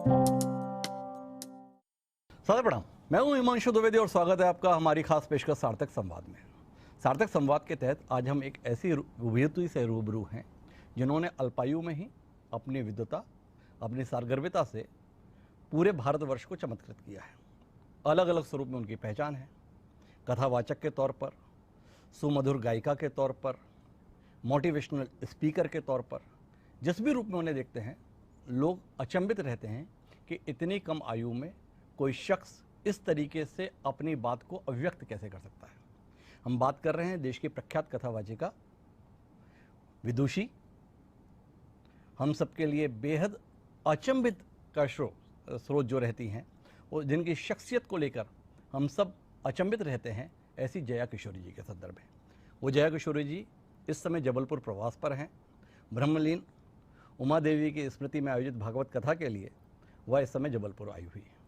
सादर प्रणाम। मैं हूं हिमांशु द्विवेदी और स्वागत है आपका हमारी खास पेशकश सार्थक संवाद में। सार्थक संवाद के तहत आज हम एक ऐसी विभूति से रूबरू हैं जिन्होंने अल्पायु में ही अपनी विद्वता, अपनी सारगर्भिता से पूरे भारतवर्ष को चमत्कृत किया है। अलग अलग स्वरूप में उनकी पहचान है। कथावाचक के तौर पर, सुमधुर गायिका के तौर पर, मोटिवेशनल स्पीकर के तौर पर, जिस भी रूप में उन्हें देखते हैं लोग अचंभित रहते हैं कि इतनी कम आयु में कोई शख्स इस तरीके से अपनी बात को अभिव्यक्त कैसे कर सकता है। हम बात कर रहे हैं देश की प्रख्यात कथावाचिका, विदुषी, हम सबके लिए बेहद अचंभित का स्रोत जो रहती हैं और जिनकी शख्सियत को लेकर हम सब अचंभित रहते हैं, ऐसी जया किशोरी जी के संदर्भ में। वो जया किशोरी जी इस समय जबलपुर प्रवास पर हैं। ब्रह्मलीन उमा देवी की स्मृति में आयोजित भागवत कथा के लिए वह इस समय जबलपुर आई हुई है।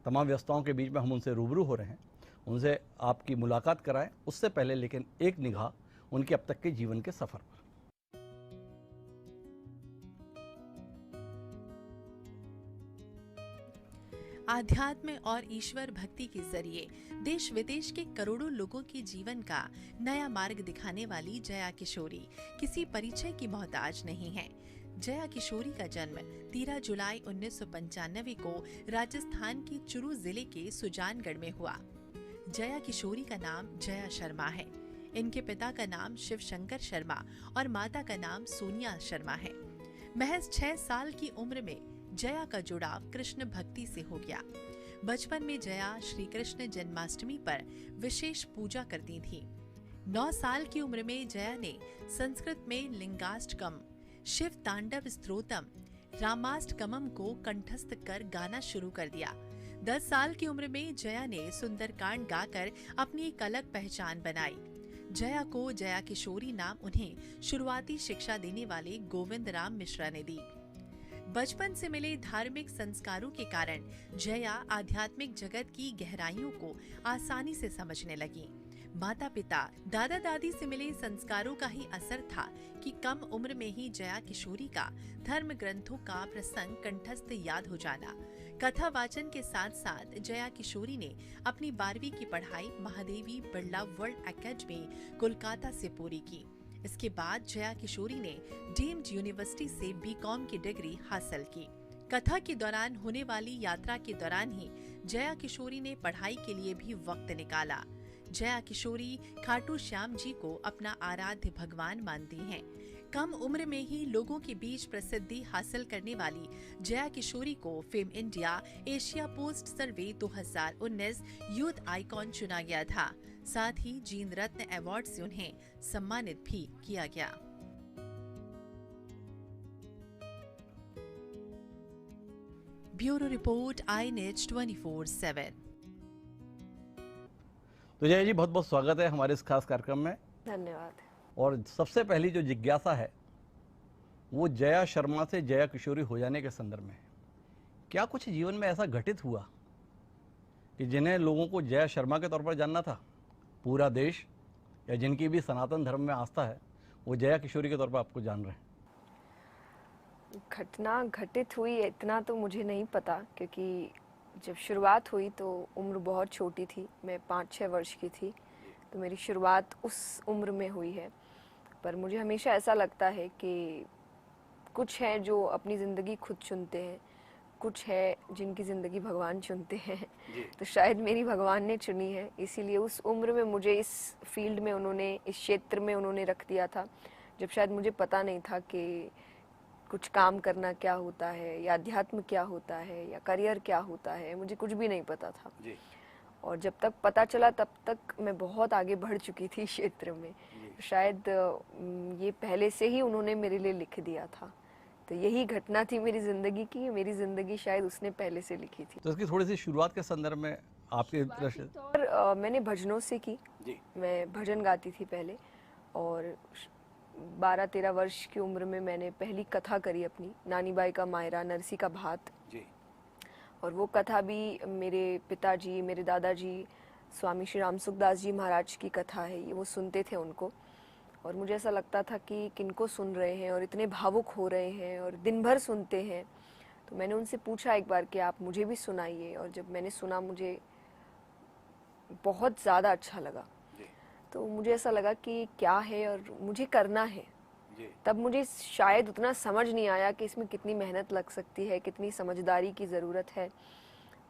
तमाम व्यस्तताओं के बीच में हम उनसे रूबरू हो रहे हैं, उनसे आपकी मुलाकात कराएं। उससे पहले लेकिन एक निगाह उनके अब तक के जीवन के सफर पर। आध्यात्म और ईश्वर भक्ति के जरिए देश विदेश के करोड़ों लोगों के जीवन का नया मार्ग दिखाने वाली जया किशोरी किसी परिचय की मोहताज नहीं है। जया किशोरी का जन्म 13 जुलाई 1995 को राजस्थान के चुरू जिले के सुजानगढ़ में हुआ। जया किशोरी का नाम जया शर्मा है। इनके पिता का नाम शिव शंकर शर्मा और माता का नाम सोनिया शर्मा है। महज 6 साल की उम्र में जया का जुड़ाव कृष्ण भक्ति से हो गया। बचपन में जया श्री कृष्ण जन्माष्टमी पर विशेष पूजा करती थी। 9 साल की उम्र में जया ने संस्कृत में लिंगाष्टकम, शिव तांडव स्तोत्रम, रामाष्टकमम को कंठस्थ कर गाना शुरू कर दिया। 10 साल की उम्र में जया ने सुंदरकांड गाकर अपनी एक अलग पहचान बनाई। जया को जया किशोरी नाम उन्हें शुरुआती शिक्षा देने वाले गोविंद राम मिश्रा ने दी। बचपन से मिले धार्मिक संस्कारों के कारण जया आध्यात्मिक जगत की गहराइयों को आसानी से समझने लगी। माता पिता, दादा दादी से मिले संस्कारों का ही असर था कि कम उम्र में ही जया किशोरी का धर्म ग्रंथों का प्रसंग कंठस्थ याद हो जाना। कथा वाचन के साथ साथ जया किशोरी ने अपनी 12वीं की पढ़ाई महादेवी बिरला वर्ल्ड एकेडमी कोलकाता से पूरी की। इसके बाद जया किशोरी ने डीम्ड यूनिवर्सिटी से बीकॉम की डिग्री हासिल की। कथा के दौरान होने वाली यात्रा के दौरान ही जया किशोरी ने पढ़ाई के लिए भी वक्त निकाला। जया किशोरी खाटू श्याम जी को अपना आराध्य भगवान मानती हैं। कम उम्र में ही लोगों के बीच प्रसिद्धि हासिल करने वाली जया किशोरी को फेम इंडिया एशिया पोस्ट सर्वे 2019 यूथ आइकॉन चुना गया था। साथ ही जीन रत्न अवार्ड से उन्हें सम्मानित भी किया गया। Bureau report, INH 24/7। तो जया जी, बहुत बहुत स्वागत है हमारे इस खास कार्यक्रम में। धन्यवाद। और सबसे पहली जो जिज्ञासा है वो जया शर्मा से जया किशोरी हो जाने के संदर्भ में है। क्या कुछ जीवन में ऐसा घटित हुआ कि जिन्हें लोगों को जया शर्मा के तौर पर जानना था, पूरा देश या जिनकी भी सनातन धर्म में आस्था है वो जया किशोरी के तौर पर आपको जान रहे हैं? घटना घटित हुई इतना तो मुझे नहीं पता, क्योंकि जब शुरुआत हुई तो उम्र बहुत छोटी थी। मैं 5-6 वर्ष की थी, तो मेरी शुरुआत उस उम्र में हुई है। पर मुझे हमेशा ऐसा लगता है कि कुछ है जो अपनी ज़िंदगी खुद चुनते हैं, कुछ है जिनकी ज़िंदगी भगवान चुनते हैं। तो शायद मेरी भगवान ने चुनी है, इसीलिए उस उम्र में मुझे इस फील्ड में उन्होंने, इस क्षेत्र में उन्होंने रख दिया था, जब शायद मुझे पता नहीं था कि कुछ काम करना क्या होता है, या अध्यात्म क्या होता है, या करियर क्या होता है। मुझे कुछ भी नहीं पता था जी। और जब तक पता चला तब तक मैं बहुत आगे बढ़ चुकी थी क्षेत्र में। शायद ये पहले से ही उन्होंने मेरे लिए लिख दिया था। तो यही घटना थी मेरी ज़िंदगी की। मेरी ज़िंदगी शायद उसने पहले से लिखी थी। तो इसकी थोड़ी सी शुरुआत के संदर्भ में आपके और मैंने भजनों से की जी। मैं भजन गाती थी पहले, और 12-13 वर्ष की उम्र में मैंने पहली कथा करी अपनी, नानी बाई का मायरा नरसी का भात जी। और वो कथा भी मेरे पिताजी, मेरे दादाजी, स्वामी श्री राम सुखदास जी महाराज की कथा है ये, वो सुनते थे उनको। और मुझे ऐसा लगता था कि किनको सुन रहे हैं और इतने भावुक हो रहे हैं और दिन भर सुनते हैं। तो मैंने उनसे पूछा एक बार कि आप मुझे भी सुनाइए, और जब मैंने सुना मुझे बहुत ज़्यादा अच्छा लगा। तो मुझे ऐसा लगा कि क्या है और मुझे करना है। तब मुझे शायद उतना समझ नहीं आया कि इसमें कितनी मेहनत लग सकती है, कितनी समझदारी की ज़रूरत है,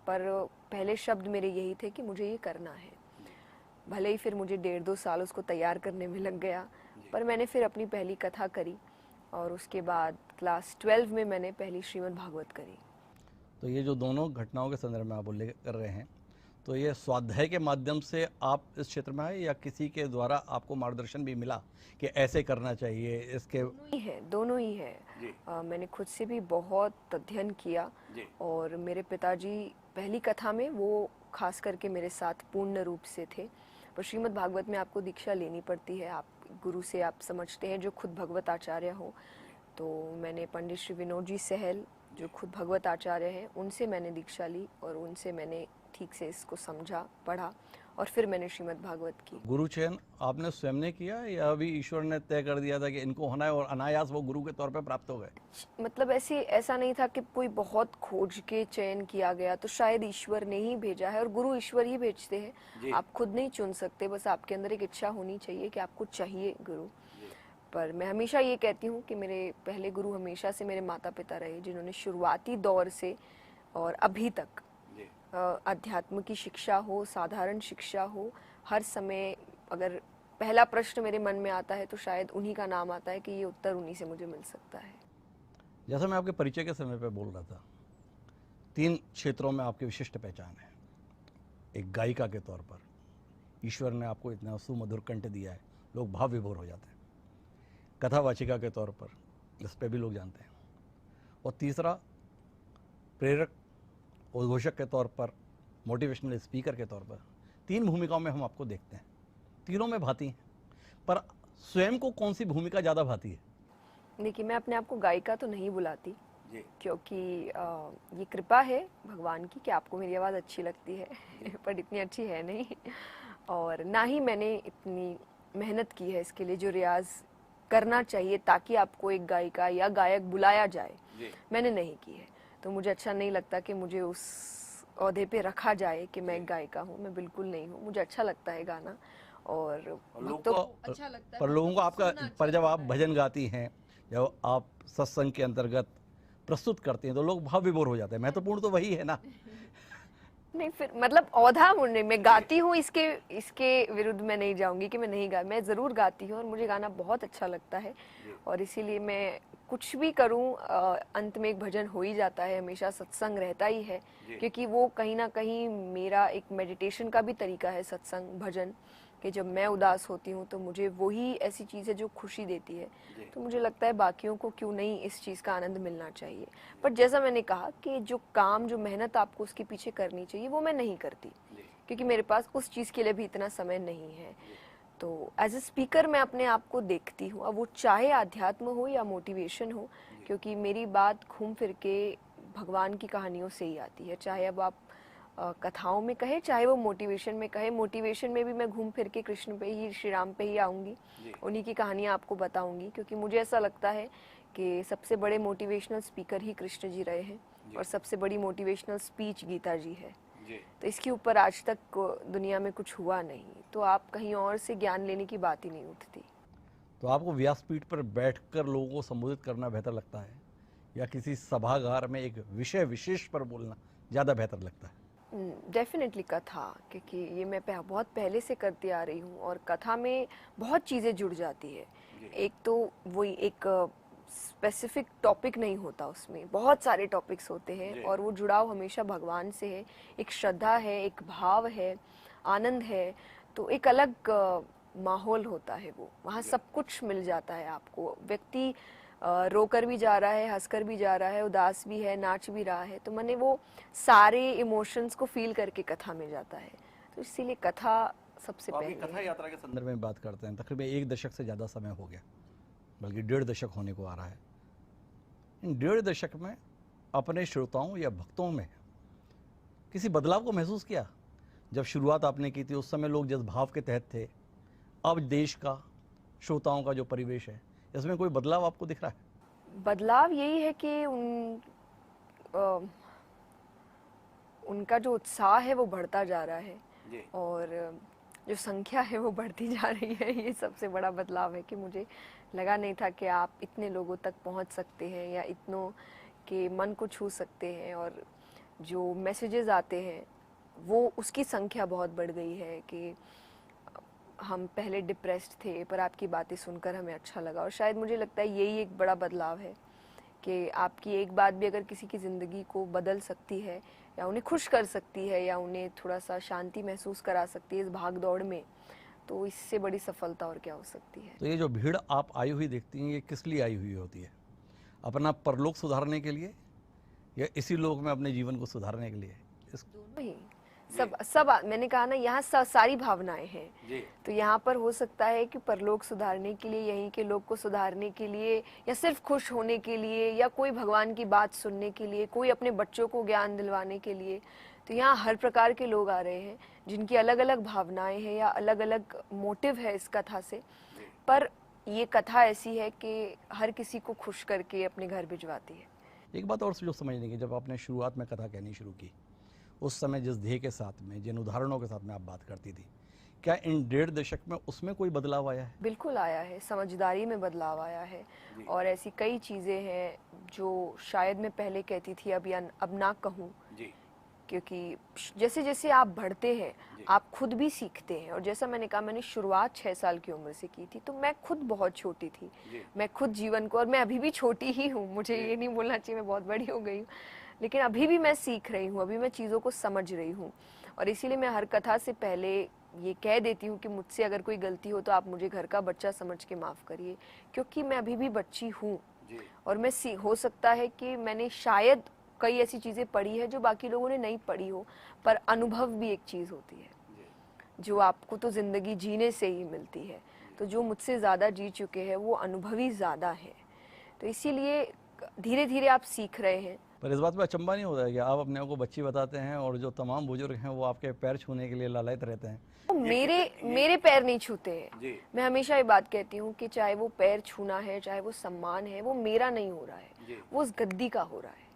पर पहले शब्द मेरे यही थे कि मुझे ये करना है। भले ही फिर मुझे 1.5-2 साल उसको तैयार करने में लग गया, पर मैंने फिर अपनी पहली कथा करी, और उसके बाद क्लास 12 में मैंने पहली श्रीमद् भागवत करी। तो ये जो दोनों घटनाओं के संदर्भ में आप उल्लेख कर रहे हैं, तो ये स्वाध्याय के माध्यम से आप इस क्षेत्र में आए या किसी के द्वारा आपको मार्गदर्शन भी मिला कि ऐसे करना चाहिए इसके? दोनों ही है। मैंने खुद से भी बहुत अध्ययन किया, और मेरे पिताजी पहली कथा में वो खास करके मेरे साथ पूर्ण रूप से थे। पर श्रीमद् भागवत में आपको दीक्षा लेनी पड़ती है, आप गुरु से आप समझते हैं जो खुद भगवत आचार्य हो। तो मैंने पंडित श्री विनोद जी सहल जो खुद भगवत आचार्य हैं, उनसे मैंने दीक्षा ली, और उनसे मैंने ठीक से इसको समझा, पढ़ा, और फिर मैंने श्रीमद् भागवत की। गुरु चयन आपने स्वयं ने किया या अभी ईश्वर ने तय कर दिया था कि इनको होना है और अनायास वो गुरु के तौर पे प्राप्त हो गए? मतलब ऐसा नहीं था कि कोई बहुत खोज के चयन किया गया, तो शायद ईश्वर ने ही भेजा है, और गुरु ईश्वर ही भेजते हैं, आप खुद नहीं चुन सकते। बस आपके अंदर एक इच्छा होनी चाहिए कि आपको चाहिए गुरु। पर मैं हमेशा ये कहती हूँ कि मेरे पहले गुरु हमेशा से मेरे माता पिता रहे, जिन्होंने शुरुआती दौर से और अभी तक अध्यात्म की शिक्षा हो, साधारण शिक्षा हो, हर समय अगर पहला प्रश्न मेरे मन में आता है तो शायद उन्हीं का नाम आता है कि ये उत्तर उन्हीं से मुझे मिल सकता है। जैसा मैं आपके परिचय के समय पे बोल रहा था, 3 क्षेत्रों में आपकी विशिष्ट पहचान है। एक गायिका के तौर पर ईश्वर ने आपको इतना सुमधुर कंठ दिया है, लोग भाव विभोर हो जाते हैं। कथावाचिका के तौर पर, इस पे भी लोग जानते हैं। और तीसरा, प्रेरक उद्घोषक के तौर पर, मोटिवेशनल स्पीकर के तौर पर। 3 भूमिकाओं में हम आपको देखते हैं, तीनों में भाती हैं, पर स्वयं को कौन सी भूमिका ज़्यादा भाती है? देखिए, मैं अपने आप को गायिका तो नहीं बुलाती, क्योंकि ये कृपा है भगवान की कि आपको मेरी आवाज़ अच्छी लगती है पर इतनी अच्छी है नहीं, और ना ही मैंने इतनी मेहनत की है इसके लिए जो रियाज करना चाहिए ताकि आपको एक गायिका या गायक बुलाया जाए, मैंने नहीं की है। तो मुझे अच्छा नहीं लगता कि मुझे उस ओहदे पे रखा जाए कि मैं एक गायिका हूँ। मैं बिल्कुल नहीं हूँ। मुझे अच्छा लगता है गाना, और भक्तों को अच्छा लगता है, पर लोगों को आपका, सुनना अच्छा पर जब आप लगता है। भजन गाती हैं, जब आप सत्संग के अंतर्गत प्रस्तुत करती हैं, तो लोग भाव विभोर हो जाते हैं। महत्वपूर्ण तो वही है ना। नहीं, फिर मतलब औधा मुन्ने मैं गाती हूँ, इसके विरुद्ध मैं नहीं जाऊंगी कि मैं नहीं गा, मैं ज़रूर गाती हूँ और मुझे गाना बहुत अच्छा लगता है, और इसीलिए मैं कुछ भी करूँ अंत में एक भजन हो ही जाता है, हमेशा सत्संग रहता ही है, क्योंकि वो कहीं ना कहीं मेरा एक मेडिटेशन का भी तरीका है सत्संग भजन, कि जब मैं उदास होती हूँ तो मुझे वही ऐसी चीज़ है जो खुशी देती है। तो मुझे लगता है बाकियों को क्यों नहीं इस चीज़ का आनंद मिलना चाहिए। पर जैसा मैंने कहा कि जो काम, जो मेहनत आपको उसके पीछे करनी चाहिए, वो मैं नहीं करती, क्योंकि मेरे पास उस चीज़ के लिए भी इतना समय नहीं है। तो एज ए स्पीकर मैं अपने आप को देखती हूँ, अब वो चाहे आध्यात्म हो या मोटिवेशन हो, क्योंकि मेरी बात घूम फिर के भगवान की कहानियों से ही आती है। चाहे अब आप कथाओं में कहे, चाहे वो मोटिवेशन में कहे, मोटिवेशन में भी मैं घूम फिर के कृष्ण पे ही, श्री राम पे ही आऊँगी, उन्हीं की कहानियाँ आपको बताऊँगी, क्योंकि मुझे ऐसा लगता है कि सबसे बड़े मोटिवेशनल स्पीकर ही कृष्ण जी रहे हैं, और सबसे बड़ी मोटिवेशनल स्पीच गीता जी है। तो इसके ऊपर आज तक दुनिया में कुछ हुआ नहीं, तो आप कहीं और से ज्ञान लेने की बात ही नहीं उठती। तो आपको व्यासपीठ पर बैठकर लोगों को संबोधित करना बेहतर लगता है, या किसी सभागार में एक विषय विशेष पर बोलना ज़्यादा बेहतर लगता है? डेफिनेटली कथा, क्योंकि ये मैं बहुत पहले से करती आ रही हूँ, और कथा में बहुत चीज़ें जुड़ जाती है। एक तो वही एक स्पेसिफिक टॉपिक नहीं होता, उसमें बहुत सारे टॉपिक्स होते हैं, और वो जुड़ाव हमेशा भगवान से है, एक श्रद्धा है, एक भाव है, आनंद है, तो एक अलग माहौल होता है। वो वहाँ सब कुछ मिल जाता है आपको। व्यक्ति रोकर भी जा रहा है, हंसकर भी जा रहा है, उदास भी है, नाच भी रहा है, तो मैंने वो सारे इमोशंस को फील करके कथा में जाता है, तो इसीलिए कथा सबसे पहले। कथा यात्रा के संदर्भ में बात करते हैं, तकरीबन 1 दशक से ज़्यादा समय हो गया, बल्कि 1.5 दशक होने को आ रहा है। इन 1.5 दशक में अपने श्रोताओं या भक्तों में किसी बदलाव को महसूस किया? जब शुरुआत आपने की थी उस समय लोग जिस भाव के तहत थे, अब देश का, श्रोताओं का जो परिवेश है, इसमें कोई बदलाव आपको दिख रहा है? बदलाव यही है कि उनका जो उत्साह है वो बढ़ता जा रहा है जी। और जो संख्या है वो बढ़ती जा रही है। ये सबसे बड़ा बदलाव है कि मुझे लगा नहीं था कि आप इतने लोगों तक पहुंच सकते हैं या इतनों के मन को छू सकते हैं, और जो मैसेजेस आते हैं वो उसकी संख्या बहुत बढ़ गई है कि हम पहले डिप्रेस्ड थे पर आपकी बातें सुनकर हमें अच्छा लगा। और शायद मुझे लगता है यही एक बड़ा बदलाव है कि आपकी एक बात भी अगर किसी की ज़िंदगी को बदल सकती है या उन्हें खुश कर सकती है या उन्हें थोड़ा सा शांति महसूस करा सकती है इस भाग दौड़ में, तो इससे बड़ी सफलता और क्या हो सकती है। तो ये जो भीड़ आप आई हुई देखती हैं, ये किस लिए आई हुई होती है? अपना परलोक सुधारने के लिए या इसी लोक में अपने जीवन को सुधारने के लिए? दोनों ही, सब मैंने कहा ना, यहाँ सारी भावनाएं हैं जी। तो यहाँ पर हो सकता है कि परलोक सुधारने के लिए, यहीं के लोग को सुधारने के लिए, या सिर्फ खुश होने के लिए, या कोई भगवान की बात सुनने के लिए, कोई अपने बच्चों को ज्ञान दिलवाने के लिए। तो यहाँ हर प्रकार के लोग आ रहे हैं जिनकी अलग अलग भावनाएं हैं या अलग अलग मोटिव है इस कथा से, पर ये कथा ऐसी है कि हर किसी को खुश करके अपने घर भिजवाती है। एक बात और जो समझने की, जब आपने शुरुआत में कथा कहनी शुरू की उस समय जिस ध्येय के साथ में, जिन उदाहरणों के साथ में आप बात करती थी, क्या इन 1.5 दशक में उसमें कोई बदलाव आया है? बिल्कुल आया है, समझदारी में बदलाव आया है और ऐसी कई चीज़ें हैं जो शायद मैं पहले कहती थी अब ना कहूँ, क्योंकि जैसे जैसे आप बढ़ते हैं आप खुद भी सीखते हैं। और जैसा मैंने कहा, मैंने शुरुआत 6 साल की उम्र से की थी, तो मैं खुद बहुत छोटी थी, मैं खुद जीवन को, और मैं अभी भी छोटी ही हूँ, मुझे ये नहीं बोलना चाहिए मैं बहुत बड़ी हो गई हूँ, लेकिन अभी भी मैं सीख रही हूँ, अभी मैं चीज़ों को समझ रही हूँ। और इसीलिए मैं हर कथा से पहले ये कह देती हूँ कि मुझसे अगर कोई गलती हो तो आप मुझे घर का बच्चा समझ के माफ़ करिए, क्योंकि मैं अभी भी बच्ची हूँ और मैं हो सकता है कि मैंने शायद कई ऐसी चीज़ें पढ़ी है जो बाकी लोगों ने नहीं पढ़ी हो, पर अनुभव भी एक चीज़ होती है जो आपको तो ज़िंदगी जीने से ही मिलती है। तो जो मुझसे ज़्यादा जी चुके हैं वो अनुभवी ज़्यादा है, तो इसीलिए धीरे धीरे आप सीख रहे हैं। पर इस बात में अचंभा नहीं होता है कि आप अपने आप को बच्ची बताते हैं और जो तमाम बुजुर्ग हैं वो आपके पैर छूने के लिए लालायित रहते हैं? तो मेरे पैर नहीं छूते हैं। मैं हमेशा ये बात कहती हूँ कि चाहे वो पैर छूना है, चाहे वो सम्मान है, वो मेरा नहीं हो रहा है, वो उस गद्दी का हो रहा है।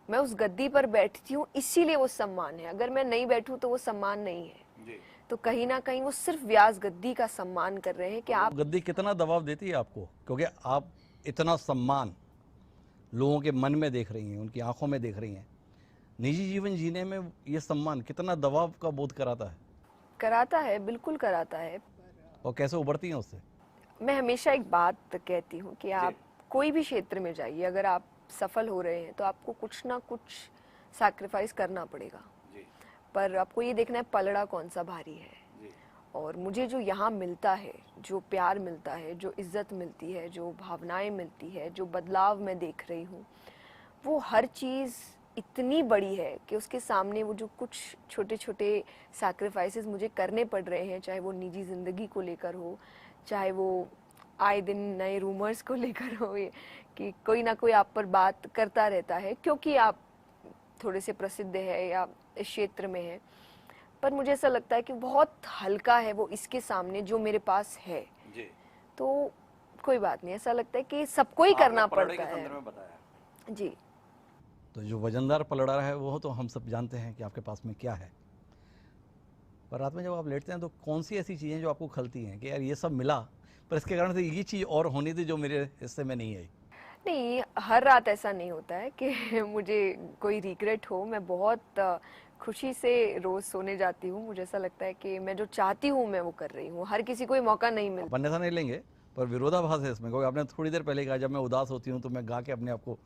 मैं उस गद्दी पर बैठती हूँ इसीलिए वो सम्मान है, अगर मैं नहीं बैठूं तो वो सम्मान नहीं है। तो कहीं ना कहीं वो सिर्फ व्यास गद्दी का सम्मान कर रहे हैं कि आप। गद्दी कितना दबाव देती है आपको, क्योंकि आप इतना सम्मान लोगों के मन में देख रही हैं, उनकी आंखों में देख रही हैं, निजी जीवन जीने में ये सम्मान कितना दबाव का बोध कराता है? कराता है, बिल्कुल कराता है। और कैसे उभरती हैं उससे? मैं हमेशा एक बात कहती हूँ कि आप कोई भी क्षेत्र में जाइए, अगर आप सफल हो रहे हैं तो आपको कुछ ना कुछ सैक्रिफाइस करना पड़ेगा, पर आपको ये देखना है पलड़ा कौन सा भारी है। और मुझे जो यहाँ मिलता है, जो प्यार मिलता है, जो इज्जत मिलती है, जो भावनाएं मिलती है, जो बदलाव मैं देख रही हूँ, वो हर चीज़ इतनी बड़ी है कि उसके सामने वो जो कुछ छोटे छोटे सैक्रिफाइसेस मुझे करने पड़ रहे हैं, चाहे वो निजी ज़िंदगी को लेकर हो, चाहे वो आए दिन नए रूमर्स को लेकर हो, कि कोई ना कोई आप पर बात करता रहता है क्योंकि आप थोड़े से प्रसिद्ध है या इस क्षेत्र में है, पर मुझे ऐसा लगता है कि बहुत हल्का है वो इसके सामने जो मेरे पास है। तो कोई बात नहीं, ऐसा लगता है कि सबको ही करना पड़ता है। जी। तो जो वजनदार पलड़ा है वो तो हम सब जानते हैं कि आपके पास में क्या है, पर रात में जब आप लेटते हैं तो कौन सी ऐसी चीज़ें जो आपको खलती हैं कि यार ये सब मिला पर इसके कारण से ये चीज़ और होनी थी जो मेरे हिस्से में नहीं आई? नहीं, हर रात ऐसा नहीं होता है कि मुझे कोई रिग्रेट हो। मैं बहुत खुशी से रोज़ सोने जाती हूँ। मुझे ऐसा लगता है कि मैं जो चाहती हूँ मैं वो कर रही हूँ, हर किसी को ये मौका नहीं मिलता। अपन ऐसा नहीं लेंगे, पर विरोधाभास है इसमें, क्योंकि आपने थोड़ी देर पहले कहा जब मैं उदास होती हूँ तो मैं गा के अपने आप को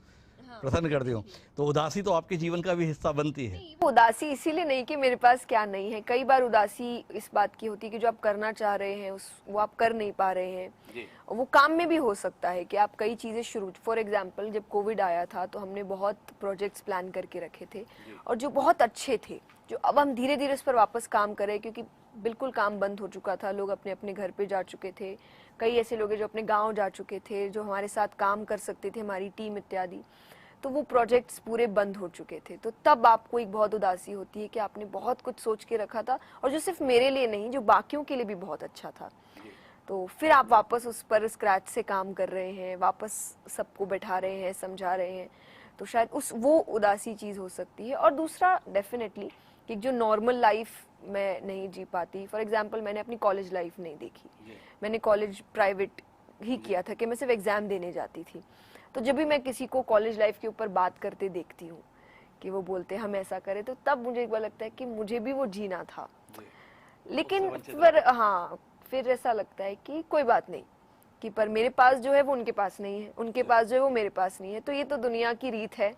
प्रसन्न करती हूँ, तो उदासी तो आपके जीवन का भी हिस्सा बनती है। उदासी इसीलिए नहीं कि मेरे पास क्या नहीं है, कई बार उदासी इस बात की होती है कि जो आप करना चाह रहे हैं वो आप कर नहीं पा रहे हैं। वो काम में भी हो सकता है कि आप कई चीज़ें शुरू, फॉर एग्जांपल जब कोविड आया था तो हमने बहुत प्रोजेक्ट्स प्लान करके रखे थे और जो बहुत अच्छे थे, जो अब हम धीरे धीरे उस पर वापस काम करें, क्योंकि बिल्कुल काम बंद हो चुका था, लोग अपने अपने घर पे जा चुके थे, कई ऐसे लोग जो अपने गाँव जा चुके थे, जो हमारे साथ काम कर सकते थे, हमारी टीम इत्यादि, तो वो प्रोजेक्ट्स पूरे बंद हो चुके थे। तो तब आपको एक बहुत उदासी होती है कि आपने बहुत कुछ सोच के रखा था और जो सिर्फ मेरे लिए नहीं, जो बाकियों के लिए भी बहुत अच्छा था, तो फिर आप वापस उस पर स्क्रैच से काम कर रहे हैं, वापस सबको बैठा रहे हैं, समझा रहे हैं, तो शायद वो उदासी चीज़ हो सकती है। और दूसरा डेफिनेटली कि जो नॉर्मल लाइफ मैं नहीं जी पाती। फॉर एग्जांपल मैंने अपनी कॉलेज लाइफ नहीं देखी, मैंने कॉलेज प्राइवेट ही किया था कि मैं सिर्फ एग्ज़ाम देने जाती थी। तो जब भी मैं किसी को कॉलेज लाइफ के ऊपर बात करते देखती हूँ कि वो बोलते हैं हम ऐसा करें, तो तब मुझे एक बार लगता है कि मुझे भी वो जीना था। लेकिन फिर ऐसा लगता है कि कोई बात नहीं, कि पर मेरे पास जो है वो उनके पास नहीं है, उनके पास जो है वो मेरे पास नहीं है। तो ये तो दुनिया की रीत है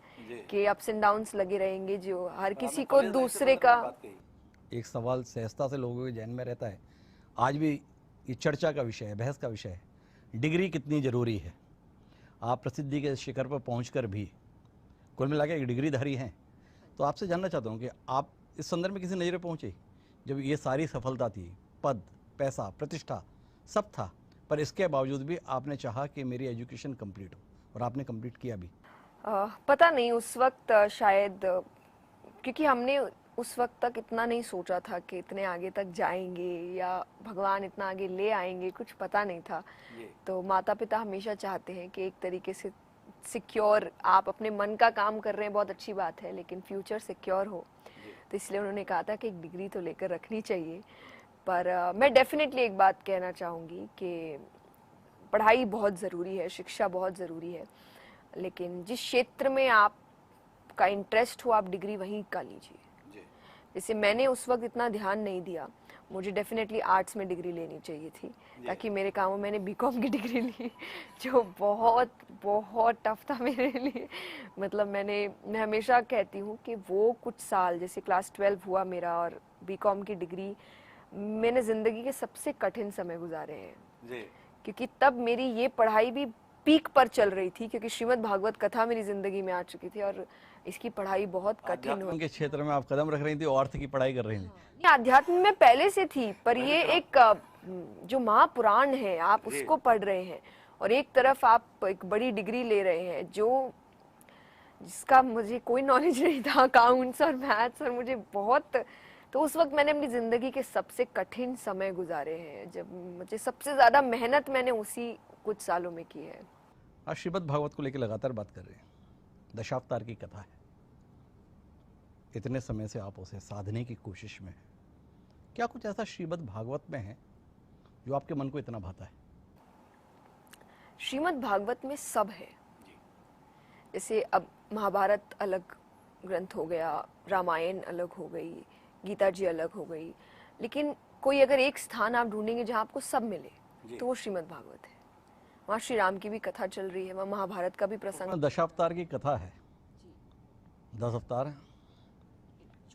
कि अप्स एंड डाउन्स लगे रहेंगे, जो हर किसी को दूसरे का। एक सवाल सहजता से लोगों के जहन में रहता है, आज भी ये चर्चा का विषय है, बहस का विषय है, डिग्री कितनी ज़रूरी है। आप प्रसिद्धि के शिखर पर पहुंचकर भी कुल मिला के एक डिग्रीधारी हैं। तो आपसे जानना चाहता हूं कि आप इस संदर्भ में किसी नज़र पहुंचे जब ये सारी सफलता थी, पद, पैसा, प्रतिष्ठा सब था, पर इसके बावजूद भी आपने चाहा कि मेरी एजुकेशन कंप्लीट हो, और आपने कंप्लीट किया भी? पता नहीं उस वक्त शायद क्योंकि हमने उस वक्त तक इतना नहीं सोचा था कि इतने आगे तक जाएंगे या भगवान इतना आगे ले आएंगे, कुछ पता नहीं था। तो माता पिता हमेशा चाहते हैं कि एक तरीके से सिक्योर, आप अपने मन का काम कर रहे हैं, बहुत अच्छी बात है, लेकिन फ्यूचर सिक्योर हो। तो इसलिए उन्होंने कहा था कि एक डिग्री तो लेकर रखनी चाहिए। पर मैं डेफिनेटली एक बात कहना चाहूँगी कि पढ़ाई बहुत ज़रूरी है, शिक्षा बहुत ज़रूरी है, लेकिन जिस क्षेत्र में आपका इंटरेस्ट हो आप डिग्री वहीं का लीजिए। जैसे मैंने उस वक्त इतना ध्यान नहीं दिया, मुझे डेफिनेटली आर्ट्स में डिग्री लेनी चाहिए थी, ताकि मेरे काम में मैंने बीकॉम की डिग्री ली जो बहुत बहुत टफ था मेरे लिए। मतलब मैं हमेशा कहती हूँ कि वो कुछ साल, जैसे क्लास 12 हुआ मेरा और बीकॉम की डिग्री, मैंने ज़िंदगी के सबसे कठिन समय गुजारे हैं, क्योंकि तब मेरी ये पढ़ाई भी पीक पर चल रही थी, क्योंकि श्रीमद् भागवत कथा मेरी ज़िंदगी में आ चुकी थी और इसकी पढ़ाई बहुत कठिन हुई। के क्षेत्र में आप कदम रख रही थी और अर्थ की पढ़ाई कर रही थी? नहीं, अध्यात्म में पहले से थी, पर ये एक जो महापुराण है आप उसको पढ़ रहे हैं और एक तरफ आप एक बड़ी डिग्री ले रहे हैं जिसका मुझे कोई नॉलेज नहीं था, अकाउंट्स और मैथ्स, और मुझे बहुत, तो उस वक्त मैंने अपनी ज़िंदगी के सबसे कठिन समय गुजारे हैं, जब मुझे सबसे ज़्यादा मेहनत मैंने उसी कुछ सालों में की है। आज श्रीमद् भागवत को लेकर लगातार बात कर रहे हैं, दशावतार की कथा है, इतने समय से आप उसे साधने की कोशिश में हैं। क्या कुछ ऐसा श्रीमद् भागवत में है जो आपके मन को इतना भाता है? श्रीमद् भागवत में सब है। जैसे अब महाभारत अलग ग्रंथ हो गया, रामायण अलग हो गई, गीता जी अलग हो गई, लेकिन कोई अगर एक स्थान आप ढूंढेंगे जहां आपको सब मिले तो वो श्रीमद् भागवत है। वहाँ श्री राम की भी कथा चल रही है, वहाँ महाभारत का भी प्रसंग। दशावतार की कथा है, 10 अवतार है,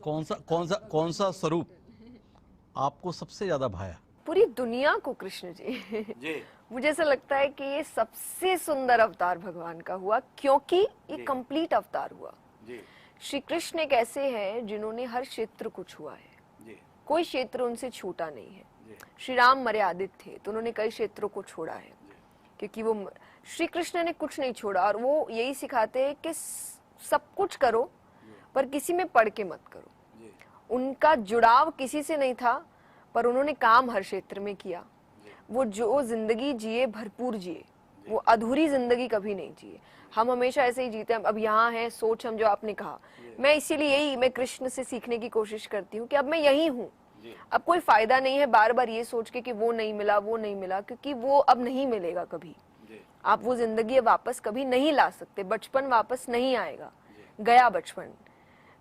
कौन सा स्वरूप आपको सबसे ज्यादा भाया? पूरी दुनिया को कृष्ण जी मुझे ऐसा लगता है कि ये सबसे सुंदर अवतार भगवान का हुआ, क्योंकि ये कंप्लीट अवतार हुआ। श्री कृष्ण एक ऐसे हैं जिन्होंने हर क्षेत्र को छुआ है, कोई क्षेत्र उनसे छूटा नहीं है। श्री राम मर्यादित थे तो उन्होंने कई क्षेत्रों को छोड़ा है, क्योंकि वो श्री कृष्ण ने कुछ नहीं छोड़ा, और वो यही सिखाते हैं कि सब कुछ करो पर किसी में पढ़ के मत करो। उनका जुड़ाव किसी से नहीं था, पर उन्होंने काम हर क्षेत्र में किया। वो जो जिंदगी जिए भरपूर जिए, वो अधूरी जिंदगी कभी नहीं जिए। हम हमेशा ऐसे ही जीते हैं। अब यहाँ है सोच, हम जो आपने कहा, मैं इसीलिए मैं कृष्ण से सीखने की कोशिश करती हूँ कि अब मैं यही हूँ, अब कोई फायदा नहीं है बार बार ये सोच के कि वो नहीं मिला वो नहीं मिला, क्योंकि वो अब नहीं मिलेगा कभी। आप वो जिंदगी वापस कभी नहीं ला सकते, बचपन वापस नहीं आएगा, गया बचपन,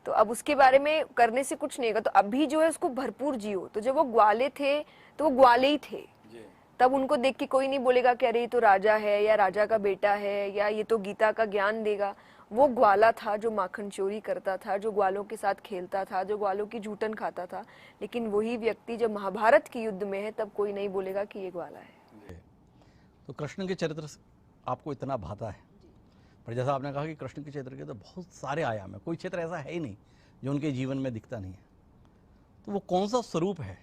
तो अब उसके बारे में करने से कुछ नहीं होगा। तो अभी जो है उसको भरपूर जियो। तो जब वो ग्वाले थे तो वो ग्वाले ही थे, तब उनको देख के कोई नहीं बोलेगा कि अरे ये तो राजा है या राजा का बेटा है या ये तो गीता का ज्ञान देगा। वो ग्वाला था जो माखन चोरी करता था, जो ग्वालों के साथ खेलता था, जो ग्वालों की जूठन खाता था। लेकिन वही व्यक्ति जब महाभारत के युद्ध में है तब कोई नहीं बोलेगा कि ये ग्वाला है। तो कृष्ण के चरित्र आपको इतना भाता है, पर जैसा आपने कहा कि कृष्ण के चरित्र के तो बहुत सारे आयाम है, कोई क्षेत्र ऐसा है ही नहीं जो उनके जीवन में दिखता नहीं है। तो वो कौन सा स्वरूप है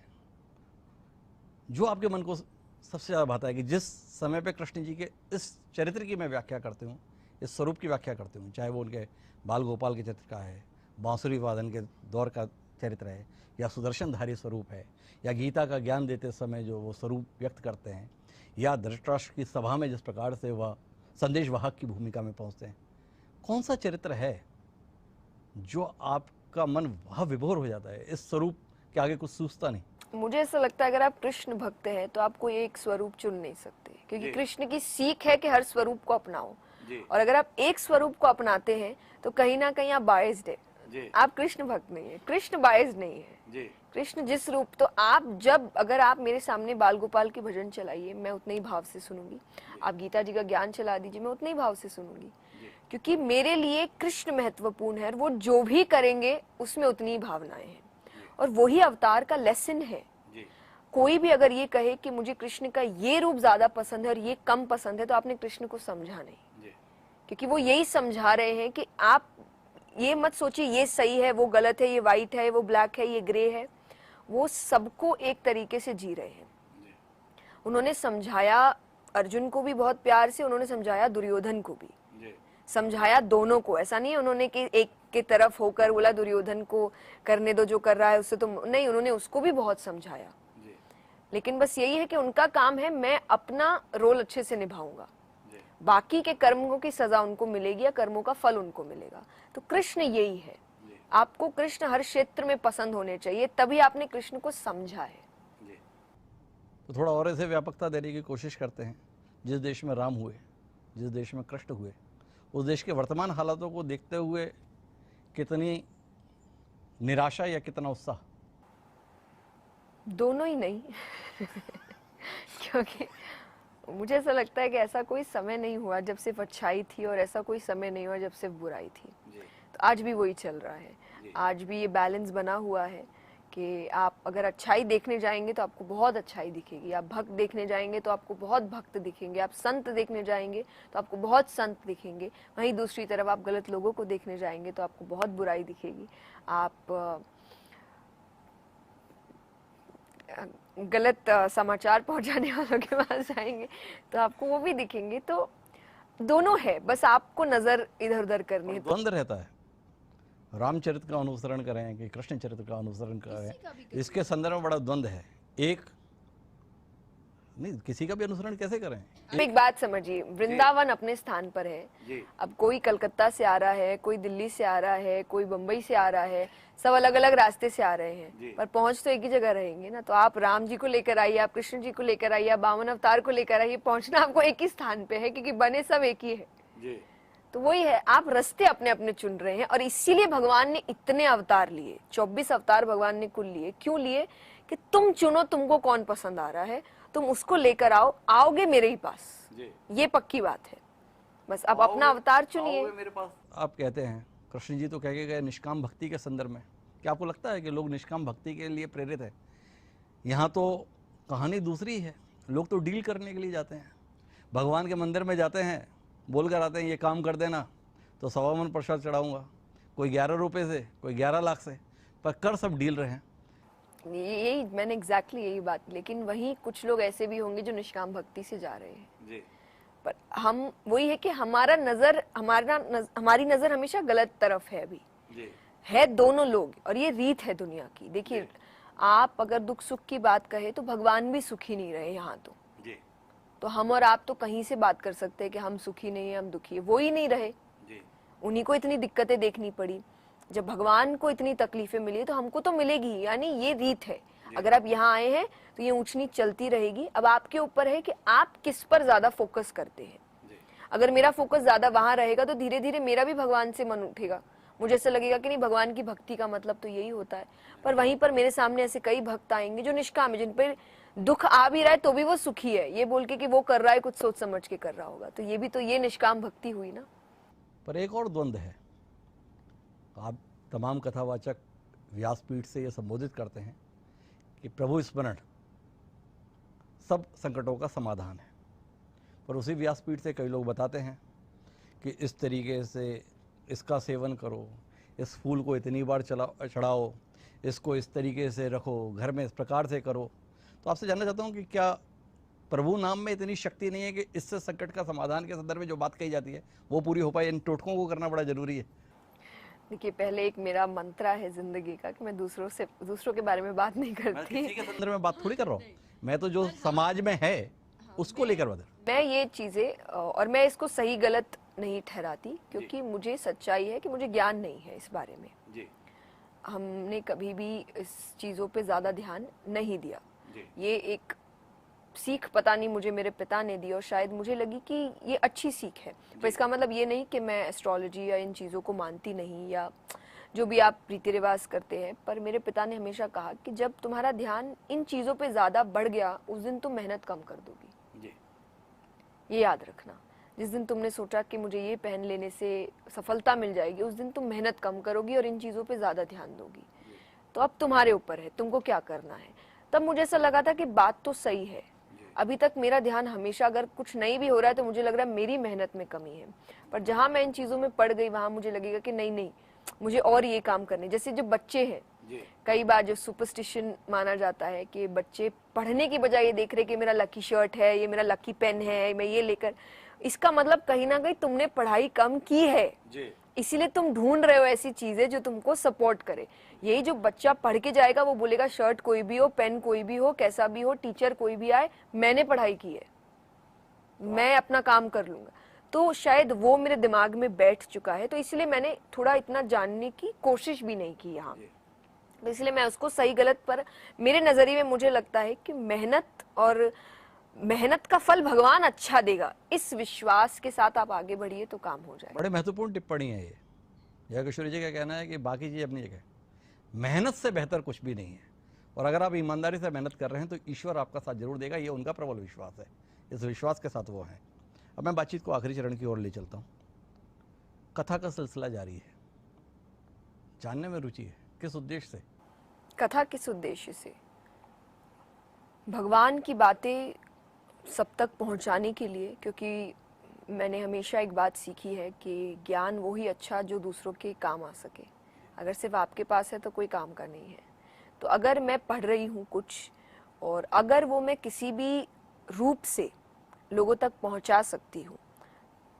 जो आपके मन को सबसे ज़्यादा भाता है कि जिस समय पे कृष्ण जी के इस चरित्र की मैं व्याख्या करती हूँ, इस स्वरूप की व्याख्या करती हूँ, चाहे वो उनके बाल गोपाल के चरित्र का है, बांसुरी वादन के दौर का चरित्र है, या सुदर्शनधारी स्वरूप है, या गीता का ज्ञान देते समय जो वो स्वरूप व्यक्त करते हैं, या धृतराष्ट्र की सभा में जिस प्रकार से वह संदेश वाहक की भूमिका में पहुँचते हैं, कौन सा चरित्र है जो आपका मन वह विभोर हो जाता है, इस स्वरूप के आगे कुछ सूझता नहीं? मुझे ऐसा लगता है अगर आप कृष्ण भक्त हैं तो आप कोई एक स्वरूप चुन नहीं सकते, क्योंकि कृष्ण की सीख है कि हर स्वरूप को अपनाओ। और अगर आप एक स्वरूप को अपनाते हैं तो कहीं ना कहीं आप बायस्ड है, आप कृष्ण भक्त नहीं है, कृष्ण बायस्ड नहीं है। कृष्ण जिस रूप, तो आप जब, अगर आप मेरे सामने बाल गोपाल के भजन चलाइए मैं उतने ही भाव से सुनूंगी, आप गीता जी का ज्ञान चला दीजिए मैं उतने ही भाव से सुनूंगी, क्योंकि मेरे लिए कृष्ण महत्वपूर्ण है और वो जो भी करेंगे उसमें उतनी ही भावनाएं हैं और वही अवतार का लेसन है। कोई भी अगर ये कहे कि मुझे कृष्ण का ये रूप ज्यादा पसंद है और ये कम पसंद है तो आपने कृष्ण को समझा नहीं, क्योंकि वो यही समझा रहे हैं कि आप ये मत सोचिए ये सही है वो गलत है, ये व्हाइट है वो ब्लैक है ये ग्रे है, वो सबको एक तरीके से जी रहे हैं। उन्होंने समझाया अर्जुन को भी बहुत प्यार से, उन्होंने समझाया दुर्योधन को भी, समझाया दोनों को। ऐसा नहीं है उन्होंने कि एक के तरफ होकर बोला दुर्योधन को करने दो जो कर रहा है उससे, तो नहीं, उन्होंने उसको भी बहुत समझाया। लेकिन बस यही है कि उनका काम है मैं अपना रोल अच्छे से निभाऊंगा, बाकी के कर्मों की सजा उनको मिलेगी या कर्मों का फल उनको मिलेगा। तो कृष्ण यही है, आपको कृष्ण हर क्षेत्र में पसंद होने चाहिए, तभी आपने कृष्ण को समझा है। तो थोड़ा और ऐसे व्यापकता देने की कोशिश करते हैं। जिस देश में राम हुए, जिस देश में कृष्ण हुए, उस देश के वर्तमान हालातों को देखते हुए कितनी निराशा या कितना उत्साह? दोनों ही नहीं क्योंकि मुझे ऐसा लगता है कि ऐसा कोई समय नहीं हुआ जब सिर्फ अच्छाई थी और ऐसा कोई समय नहीं हुआ जब सिर्फ बुराई थी। तो आज भी वही चल रहा है, आज भी ये बैलेंस बना हुआ है कि आप अगर अच्छाई देखने जाएंगे तो आपको बहुत अच्छाई दिखेगी, आप भक्त देखने जाएंगे तो आपको बहुत भक्त दिखेंगे, आप संत देखने जाएंगे तो आपको बहुत संत दिखेंगे, वहीं दूसरी तरफ आप गलत लोगों को देखने जाएंगे तो आपको बहुत बुराई दिखेगी। आप गलत समाचार पहुंचाने वालों के पास जाएंगे तो आपको वो भी दिखेंगे। तो दोनों है, बस आपको नजर इधर उधर करनी है। द्वंद्व रहता है, रामचरित्र का अनुसरण करें कि कृष्ण चरित्र का अनुसरण करें, इसके संदर्भ में बड़ा द्वंद्व है। एक नहीं, किसी का भी अनुसरण कैसे करें? अब एक बात समझिए, वृंदावन अपने स्थान पर है। अब कोई कलकत्ता से आ रहा है, कोई दिल्ली से आ रहा है, कोई बम्बई से आ रहा है, सब अलग अलग रास्ते से आ रहे हैं, पर पहुंच तो एक ही जगह रहेंगे ना। तो आप राम जी को लेकर आइए, आप कृष्ण जी को लेकर आइए, आप 52 अवतार को लेकर आइए, पहुंचना आपको एक ही स्थान पे है, क्योंकि बने सब एक ही है। तो वही है, आप रास्ते अपने अपने चुन रहे हैं और इसीलिए भगवान ने इतने अवतार लिए, 24 अवतार भगवान ने कुल लिए। क्यों लिए? कि तुम चुनो तुमको कौन पसंद आ रहा है, तुम उसको लेकर आओ, आओगे मेरे ही पास, ये पक्की बात है। बस अब अपना अवतार चुनिए। मेरे पास आप कहते हैं, कृष्ण जी तो कह के गए निष्काम भक्ति के संदर्भ में, क्या आपको लगता है कि लोग निष्काम भक्ति के लिए प्रेरित है? यहाँ तो कहानी दूसरी है, लोग तो डील करने के लिए जाते हैं, भगवान के मंदिर में जाते हैं, बोल कर आते हैं ये काम कर देना तो 1.25 मन प्रसाद चढ़ाऊंगा, कोई 11 रुपये से, कोई 11 लाख से, पर कर सब डील रहे हैं। यही मैंने एग्जैक्टली यही बात, लेकिन वहीं कुछ लोग ऐसे भी होंगे जो निष्काम भक्ति से जा रहे हैं। पर हम वही है कि हमारी नजर हमेशा गलत तरफ है। अभी है दोनों लोग, और ये रीत है दुनिया की। देखिए, आप अगर दुख सुख की बात कहे तो भगवान भी सुखी नहीं रहे यहाँ। तो हम और आप तो कहीं से बात कर सकते हैं कि हम सुखी नहीं है, हम दुखी है, वो ही नहीं रहे। उन्हीं को इतनी दिक्कतें देखनी पड़ी, जब भगवान को इतनी तकलीफें मिली तो हमको तो मिलेगी ही। यानी ये रीत है, अगर आप यहाँ आए हैं तो ये ऊंच नीच चलती रहेगी। अब आपके ऊपर है कि आप किस पर ज्यादा फोकस करते हैं। अगर मेरा फोकस ज्यादा वहां रहेगा तो धीरे धीरे मेरा भी भगवान से मन उठेगा, मुझे ऐसा लगेगा कि नहीं, भगवान की भक्ति का मतलब तो यही होता है। पर वहीं पर मेरे सामने ऐसे कई भक्त आएंगे जो निष्काम है, जिन पर दुख आ भी रहा है तो भी वो सुखी है, ये बोल के कि वो कर रहा है कुछ सोच समझ के कर रहा होगा। तो ये भी तो ये निष्काम भक्ति हुई ना। पर एक और द्वंद्व है, आप तमाम कथावाचक व्यासपीठ से ये संबोधित करते हैं कि प्रभु स्मरण सब संकटों का समाधान है, पर उसी व्यासपीठ से कई लोग बताते हैं कि इस तरीके से इसका सेवन करो, इस फूल को इतनी बार चढ़ाओ, इसको इस तरीके से रखो, घर में इस प्रकार से करो। तो आपसे जानना चाहता हूँ कि क्या प्रभु नाम में इतनी शक्ति नहीं है कि इससे संकट का समाधान के संदर्भ में जो बात कही जाती है वो पूरी हो पाए? इन टोटकों को करना बड़ा जरूरी है। देखिए, पहले एक मेरा मंत्रा है जिंदगी का कि मैं दूसरों के बारे में बात नहीं करती। किसी के संदर्भ में बात थोड़ी कर रहा हूँ, मैं तो जो समाज में है उसको लेकर बता। मैं ये चीजें, और मैं इसको सही गलत नहीं ठहराती, क्योंकि मुझे सच्चाई है कि मुझे ज्ञान नहीं है इस बारे में। जी हमने कभी भी इस चीज़ों पे ज़्यादा ध्यान नहीं दिया। ये एक सीख पता नहीं मुझे मेरे पिता ने दी और शायद मुझे लगी कि ये अच्छी सीख है। पर इसका मतलब ये नहीं कि मैं एस्ट्रोलॉजी या इन चीज़ों को मानती नहीं या जो भी आप रीति रिवाज करते हैं, पर मेरे पिता ने हमेशा कहा कि जब तुम्हारा ध्यान इन चीज़ों पे ज़्यादा बढ़ गया उस दिन तुम मेहनत कम कर दोगी। ये याद रखना, जिस दिन तुमने सोचा कि मुझे ये पहन लेने से सफलता मिल जाएगी, उस दिन तुम मेहनत कम करोगी और इन चीज़ों पे ज़्यादा ध्यान दोगी। तो अब तुम्हारे ऊपर है, तुमको क्या करना है। तब मुझे ऐसा लगा था कि बात तो सही है। अभी तक मेरा ध्यान हमेशा अगर कुछ नहीं भी हो रहा है तो मुझे लग रहा है मेरी मेहनत में कमी है, पर जहाँ मैं इन चीज़ों में पड़ गई वहाँ मुझे लगेगा कि नहीं नहीं, मुझे और ये काम करने। जैसे जो बच्चे हैं, कई बार जो सुपरस्टिशन माना जाता है कि बच्चे पढ़ने की बजाय ये देख रहे कि मेरा लकी शर्ट है, ये मेरा लकी पेन है, मैं ये लेकर, इसका मतलब कहीं ना कहीं तुमने पढ़ाई कम की है, इसीलिए तुम ढूंढ रहे हो ऐसी चीजें जो तुमको सपोर्ट करे। यही जो बच्चा पढ़ के जाएगा वो बोलेगा शर्ट कोई भी हो, पेन कोई भी हो, कैसा भी हो, टीचर कोई भी आए, मैंने पढ़ाई की है, मैं अपना काम कर लूंगा। तो शायद वो मेरे दिमाग में बैठ चुका है, तो इसलिए मैंने थोड़ा इतना जानने की कोशिश भी नहीं की यहाँ। तो इसलिए मैं उसको सही गलत पर, मेरे नजरिए में मुझे लगता है कि मेहनत का फल भगवान अच्छा देगा, इस विश्वास के साथ आप आगे बढ़िए तो काम हो जाए। बड़े महत्वपूर्ण टिप्पणी है ये। जय किशोरी जी का कहना है कि बाकी चीज़ अपनी जगह, मेहनत से बेहतर कुछ भी नहीं है, और अगर आप ईमानदारी से मेहनत कर रहे हैं तो ईश्वर आपका साथ जरूर देगा, ये उनका प्रबल विश्वास है। इस विश्वास के साथ वो हैं। अब मैं बातचीत को आखिरी चरण की ओर ले चलता हूँ। कथा का सिलसिला जारी है, जानने में रुचि है, किस उद्देश्य से? कथा किस उद्देश्य से? भगवान की बातें सब तक पहुंचाने के लिए, क्योंकि मैंने हमेशा एक बात सीखी है कि ज्ञान वो ही अच्छा जो दूसरों के काम आ सके। अगर सिर्फ आपके पास है तो कोई काम का नहीं है। तो अगर मैं पढ़ रही हूँ कुछ, और अगर वो मैं किसी भी रूप से लोगों तक पहुंचा सकती हूँ,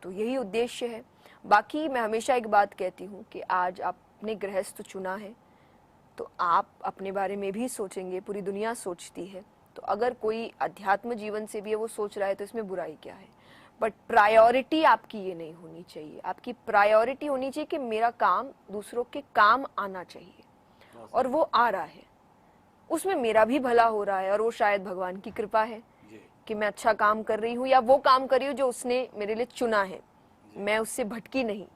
तो यही उद्देश्य है। बाकी मैं हमेशा एक बात कहती हूँ कि आज आपने गृहस्थ चुना है तो आप अपने बारे में भी सोचेंगे, पूरी दुनिया सोचती है, तो अगर कोई अध्यात्म जीवन से भी है वो सोच रहा है तो इसमें बुराई क्या है। बट प्रायोरिटी आपकी ये नहीं होनी चाहिए। आपकी प्रायोरिटी होनी चाहिए कि मेरा काम दूसरों के काम आना चाहिए, और वो आ रहा है, उसमें मेरा भी भला हो रहा है, और वो शायद भगवान की कृपा है कि मैं अच्छा काम कर रही हूँ या वो काम कर रही हूँ जो उसने मेरे लिए चुना है, मैं उससे भटकी नहीं।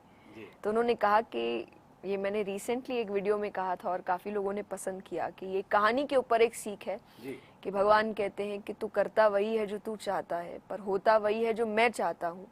तो उन्होंने कहा कि ये मैंने रिसेंटली एक वीडियो में कहा था और काफी लोगों ने पसंद किया कि ये कहानी के ऊपर एक सीख है कि भगवान कहते हैं कि तू करता वही है जो तू चाहता है, पर होता वही है जो मैं चाहता हूँ।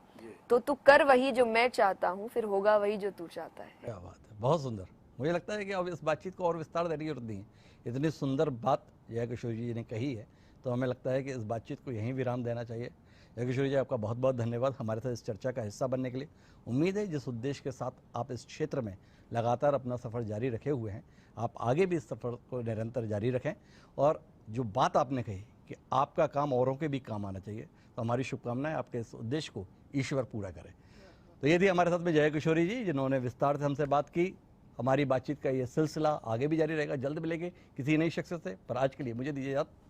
तो तू कर वही जो मैं चाहता हूँ, फिर होगा वही जो तू चाहता है। क्या बात है, बहुत सुंदर। मुझे लगता है कि अब इस बातचीत को और विस्तार देने की जरूरत नहीं है। इतनी सुंदर बात जय किशोरी जी ने कही है, तो हमें लगता है कि इस बातचीत को यहीं विराम देना चाहिए। जय किशोरी जी, आपका बहुत बहुत धन्यवाद हमारे साथ इस चर्चा का हिस्सा बनने के लिए। उम्मीद है जिस उद्देश्य के साथ आप इस क्षेत्र में लगातार अपना सफ़र जारी रखे हुए हैं, आप आगे भी इस सफ़र को निरंतर जारी रखें। और जो बात आपने कही कि आपका काम औरों के भी काम आना चाहिए, तो हमारी शुभकामनाएं आपके इस उद्देश्य को ईश्वर पूरा करे। तो ये थी हमारे साथ में जय किशोरी जी, जिन्होंने विस्तार से हमसे बात की। हमारी बातचीत का ये सिलसिला आगे भी जारी रहेगा, जल्द मिलेंगे किसी नई शख्सियत से, पर आज के लिए मुझे दीजिए इजाज़त।